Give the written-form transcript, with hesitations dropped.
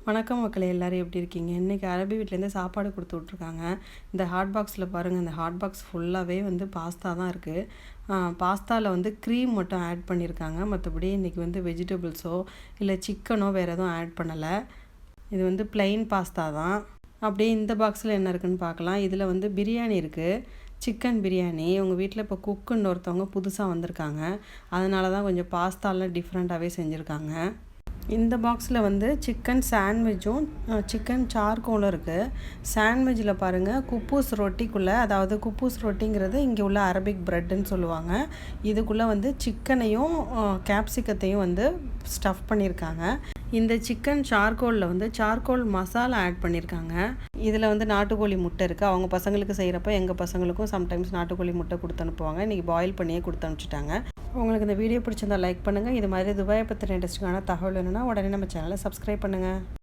வணக்கம் மக்களே, எல்லோரும் எப்படி இருக்கீங்க? இன்றைக்கி அரபி வீட்டிலேருந்து சாப்பாடு கொடுத்து விட்ருக்காங்க. இந்த ஹாட் பாக்ஸில் பாருங்கள், இந்த ஹாட் பாக்ஸ் ஃபுல்லாகவே வந்து பாஸ்தா தான் இருக்குது. பாஸ்தாவில் வந்து க்ரீம் மட்டும் ஆட் பண்ணியிருக்காங்க. மற்றபடி இன்றைக்கி வந்து வெஜிடபிள்ஸோ இல்லை சிக்கனோ வேறு எதுவும் ஆட் பண்ணலை. இது வந்து ப்ளைன் பாஸ்தா தான். அப்படியே இந்த பாக்ஸில் என்ன இருக்குதுன்னு பார்க்கலாம். இதில் வந்து பிரியாணி இருக்குது, சிக்கன் பிரியாணி. உங்கள் வீட்டில் இப்போ குக்குன்னு ஒருத்தவங்க புதுசாக வந்திருக்காங்க, அதனால தான் கொஞ்சம் பாஸ்தாலாம் டிஃப்ரெண்ட்டாகவே செஞ்சுருக்காங்க. இந்த பாக்ஸில் வந்து சிக்கன் சாண்ட்விச்சும் சிக்கன் சார்கோலும் இருக்குது. சாண்ட்விச்சில் பாருங்கள், குப்பூஸ் ரொட்டிக்குள்ளே, அதாவது குப்பூஸ் ரொட்டிங்கிறது இங்கே உள்ள அரபிக் ப்ரெட்டுன்னு சொல்லுவாங்க. இதுக்குள்ளே வந்து சிக்கனையும் கேப்சிகத்தையும் வந்து ஸ்டஃப் பண்ணியிருக்காங்க. இந்த சிக்கன் சார்கோலில் வந்து சார்கோல் மசாலா ஆட் பண்ணியிருக்காங்க. இதில் வந்து நாட்டுக்கோழி முட்டை இருக்குது. அவங்க பசங்களுக்கு செய்கிறப்ப எங்கள் பசங்களுக்கும் சம்டைம்ஸ் நாட்டுக்கோழி முட்டை கொடுத்து அனுப்புவாங்க. இன்றைக்கி பாயில் பண்ணியே கொடுத்து அனுப்பிச்சிட்டாங்க. உங்களுக்கு இந்த வீடியோ பிடிச்சிருந்தால் லைக் பண்ணுங்கள். இது மாதிரி துபாயை பற்றின இன்ட்ரெஸ்டிங்கான தகவல் வேணும்னா உடனே நம்ம சேனலை சப்ஸ்கிரைப் பண்ணுங்கள்.